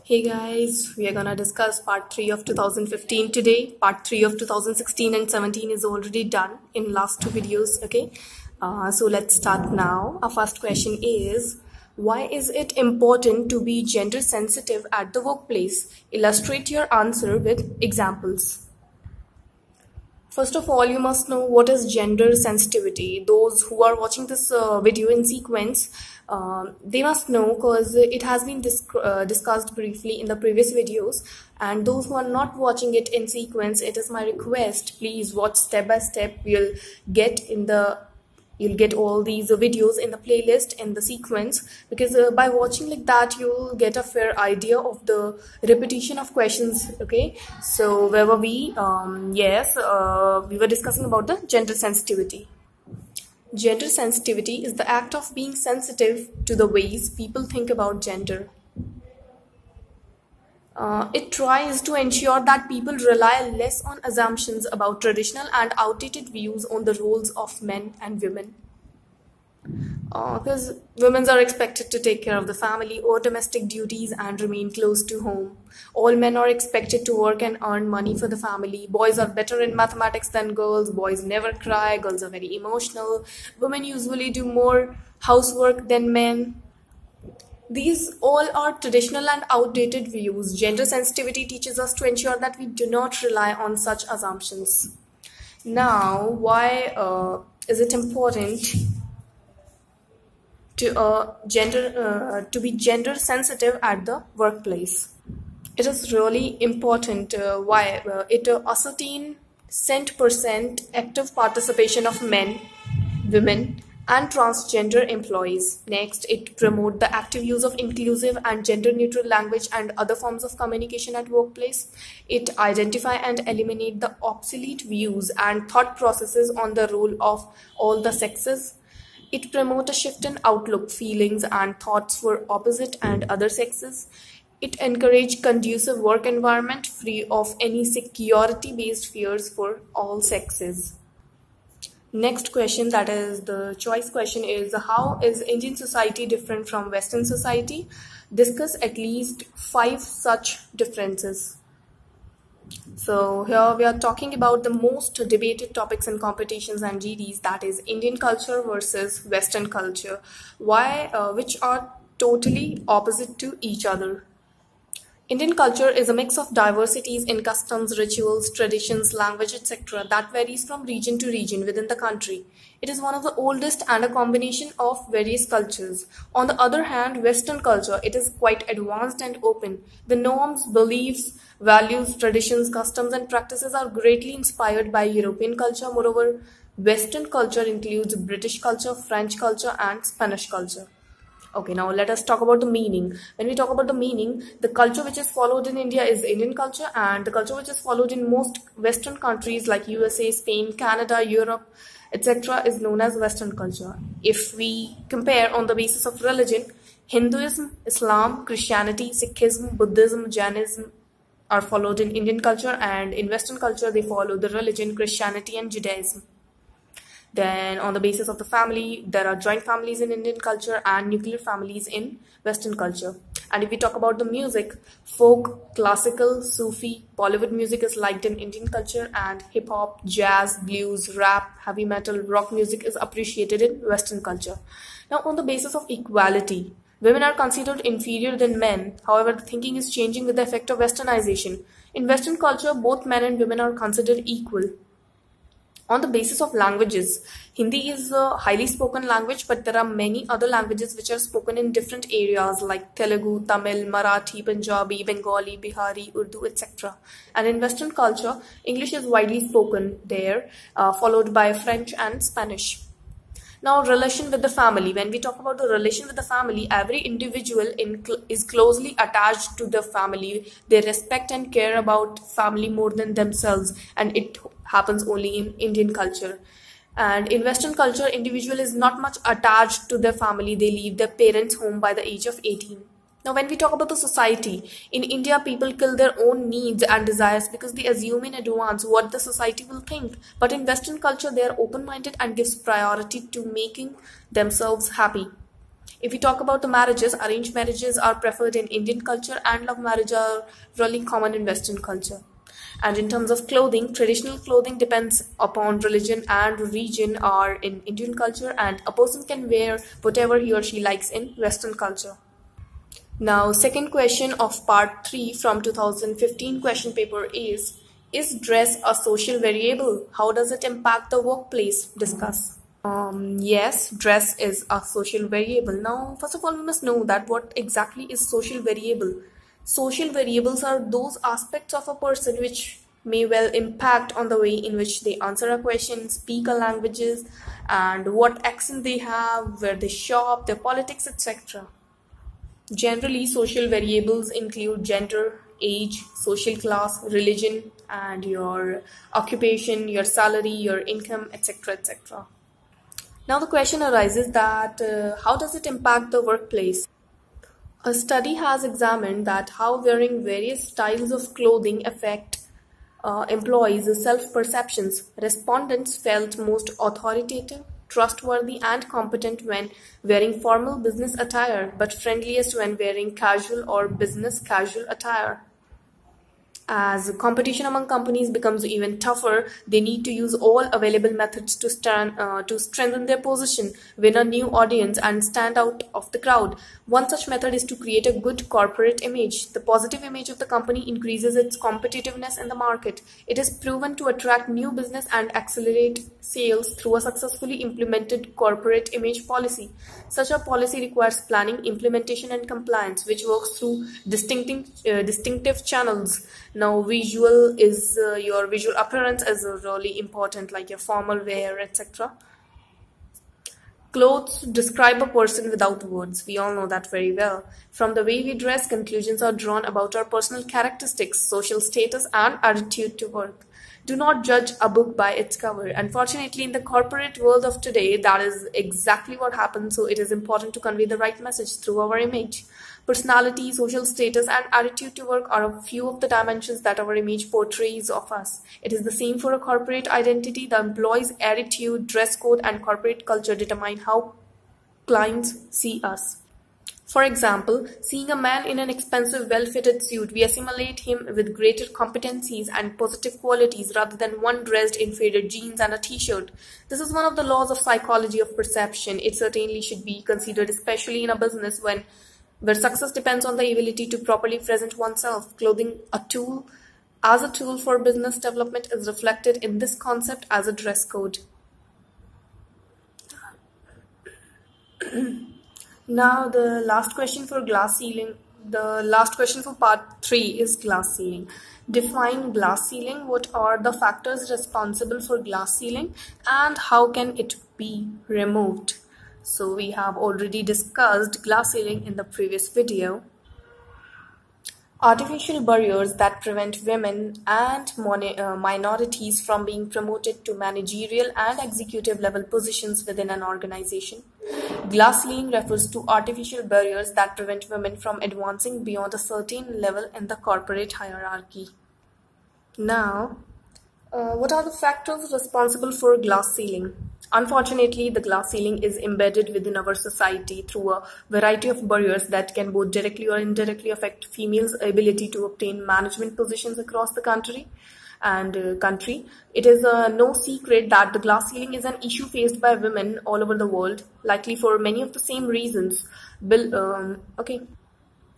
Hey guys, we are gonna discuss part 3 of 2015 today. Part 3 of 2016 and 17 is already done in last two videos, okay? So let's start now. Our first question is, why is it important to be gender sensitive at the workplace? Illustrate your answer with examples. First of all, you must know what is gender sensitivity. Those who are watching this video in sequence, they must know because it has been discussed briefly in the previous videos. And those who are not watching it in sequence, it is my request, please watch step by step. You'll get all these videos in the playlist in the sequence, because by watching like that you'll get a fair idea of the repetition of questions. Okay, so where were we? We were discussing about the gender sensitivity. Gender sensitivity is the act of being sensitive to the ways people think about gender. It tries to ensure that people rely less on assumptions about traditional and outdated views on the roles of men and women. Because women are expected to take care of the family or domestic duties and remain close to home. All men are expected to work and earn money for the family. Boys are better in mathematics than girls. Boys never cry. Girls are very emotional. Women usually do more housework than men. These all are traditional and outdated views. Gender sensitivity teaches us to ensure that we do not rely on such assumptions. Now, why is it important to be gender sensitive at the workplace? It is really important. It ascertain cent% active participation of men, women, and transgender employees. Next, it promote the active use of inclusive and gender-neutral language and other forms of communication at workplace. It identify and eliminate the obsolete views and thought processes on the role of all the sexes. It promote a shift in outlook, feelings, and thoughts for opposite and other sexes. It encourage conducive work environment free of any security-based fears for all sexes. Next question, that is the choice question, is how is Indian society different from Western society? Discuss at least 5 such differences. So here we are talking about the most debated topics in competitions and GDs, that is Indian culture versus Western culture, which are totally opposite to each other. Indian culture is a mix of diversities in customs, rituals, traditions, language, etc. that varies from region to region within the country. It is one of the oldest and a combination of various cultures. On the other hand, Western culture, it is quite advanced and open. The norms, beliefs, values, traditions, customs, and practices are greatly inspired by European culture. Moreover, Western culture includes British culture, French culture, and Spanish culture. Okay, now let us talk about the meaning. When we talk about the meaning, the culture which is followed in India is Indian culture, and the culture which is followed in most Western countries like USA, Spain, Canada, Europe, etc. is known as Western culture. If we compare on the basis of religion, Hinduism, Islam, Christianity, Sikhism, Buddhism, Jainism are followed in Indian culture, and in Western culture they follow the religion, Christianity, and Judaism. Then on the basis of the family, there are joint families in Indian culture and nuclear families in Western culture. And if we talk about the music, folk, classical, Sufi, Bollywood music is liked in Indian culture, and hip-hop, jazz, blues, rap, heavy metal, rock music is appreciated in Western culture. Now on the basis of equality, women are considered inferior than men. However, the thinking is changing with the effect of westernization. In Western culture, both men and women are considered equal. On the basis of languages, Hindi is a highly spoken language, but there are many other languages which are spoken in different areas like Telugu, Tamil, Marathi, Punjabi, Bengali, Bihari, Urdu, etc. And in Western culture, English is widely spoken there, followed by French and Spanish. Now, relation with the family. When we talk about the relation with the family, every individual is closely attached to the family. They respect and care about family more than themselves, and it happens only in Indian culture. And in Western culture, individual is not much attached to their family. They leave their parents' home by the age of 18. Now, when we talk about the society, in India, people kill their own needs and desires because they assume in advance what the society will think. But in Western culture, they are open-minded and gives priority to making themselves happy. If we talk about the marriages, arranged marriages are preferred in Indian culture and love marriage are really common in Western culture. And in terms of clothing, traditional clothing depends upon religion and region are in Indian culture, and a person can wear whatever he or she likes in Western culture. Now, second question of part 3 from 2015 question paper is dress a social variable? How does it impact the workplace? Discuss. Yes, dress is a social variable. Now, first of all, we must know that what exactly is social variable. Social variables are those aspects of a person which may well impact on the way in which they answer a question, speak a languages, and what accent they have, where they shop, their politics, etc. Generally, social variables include gender, age, social class, religion, and your occupation, your salary, your income, etc. etc. Now the question arises that how does it impact the workplace? A study has examined that how wearing various styles of clothing affect employees' self-perceptions. Respondents felt most authoritative, trustworthy and competent when wearing formal business attire, but friendliest when wearing casual or business casual attire. As competition among companies becomes even tougher, they need to use all available methods to strengthen their position, win a new audience, and stand out of the crowd. One such method is to create a good corporate image. The positive image of the company increases its competitiveness in the market. It is proven to attract new business and accelerate sales through a successfully implemented corporate image policy. Such a policy requires planning, implementation, and compliance, which works through distinctive channels. Now, your visual appearance is really important, like your formal wear, etc. Clothes describe a person without words. We all know that very well. From the way we dress, conclusions are drawn about our personal characteristics, social status, and attitude to work. Do not judge a book by its cover. Unfortunately, in the corporate world of today, that is exactly what happens, so it is important to convey the right message through our image. Personality, social status, and attitude to work are a few of the dimensions that our image portrays of us. It is the same for a corporate identity. The employee's attitude, dress code, and corporate culture determine how clients see us. For example, seeing a man in an expensive, well-fitted suit, we assimilate him with greater competencies and positive qualities rather than one dressed in faded jeans and a t-shirt. This is one of the laws of psychology of perception. It certainly should be considered, especially in a business where success depends on the ability to properly present oneself. Clothing as a tool for business development is reflected in this concept as a dress code. Now the last question for glass ceiling. The last question for part 3 is glass ceiling. Define glass ceiling. What are the factors responsible for glass ceiling and how can it be removed? So we have already discussed glass ceiling in the previous video. Artificial barriers that prevent women and minorities from being promoted to managerial and executive level positions within an organization. Glass ceiling refers to artificial barriers that prevent women from advancing beyond a certain level in the corporate hierarchy. Now, what are the factors responsible for glass ceiling? Unfortunately, the glass ceiling is embedded within our society through a variety of barriers that can both directly or indirectly affect females' ability to obtain management positions across the country. It is no secret that the glass ceiling is an issue faced by women all over the world, likely for many of the same reasons.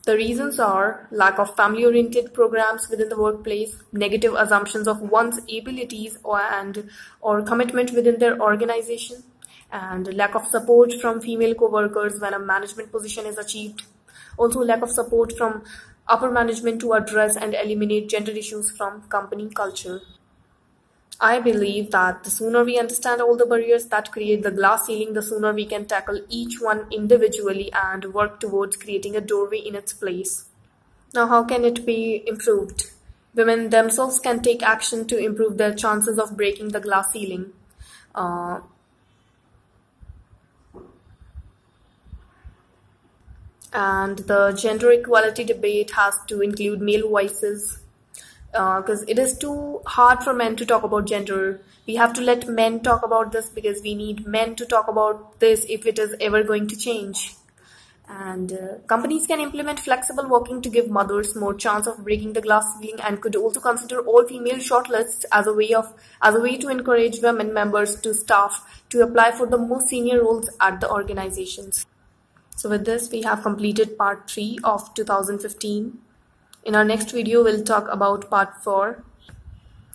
The reasons are lack of family-oriented programs within the workplace, negative assumptions of one's abilities or commitment within their organization, and lack of support from female co-workers when a management position is achieved. Also, lack of support from upper management to address and eliminate gender issues from company culture. I believe that the sooner we understand all the barriers that create the glass ceiling, the sooner we can tackle each one individually and work towards creating a doorway in its place. Now, how can it be improved? Women themselves can take action to improve their chances of breaking the glass ceiling. And the gender equality debate has to include male voices, because it is too hard for men to talk about gender. We have to let men talk about this because we need men to talk about this if it is ever going to change. And companies can implement flexible working to give mothers more chance of breaking the glass ceiling, and could also consider all female shortlists as a way to encourage women members to staff to apply for the most senior roles at the organizations. So with this, we have completed part 3 of 2015. In our next video, we'll talk about part 4.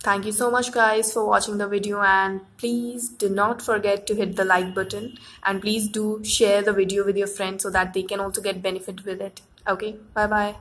Thank you so much guys for watching the video, and please do not forget to hit the like button, and please do share the video with your friends so that they can also get benefit with it. Okay, bye bye.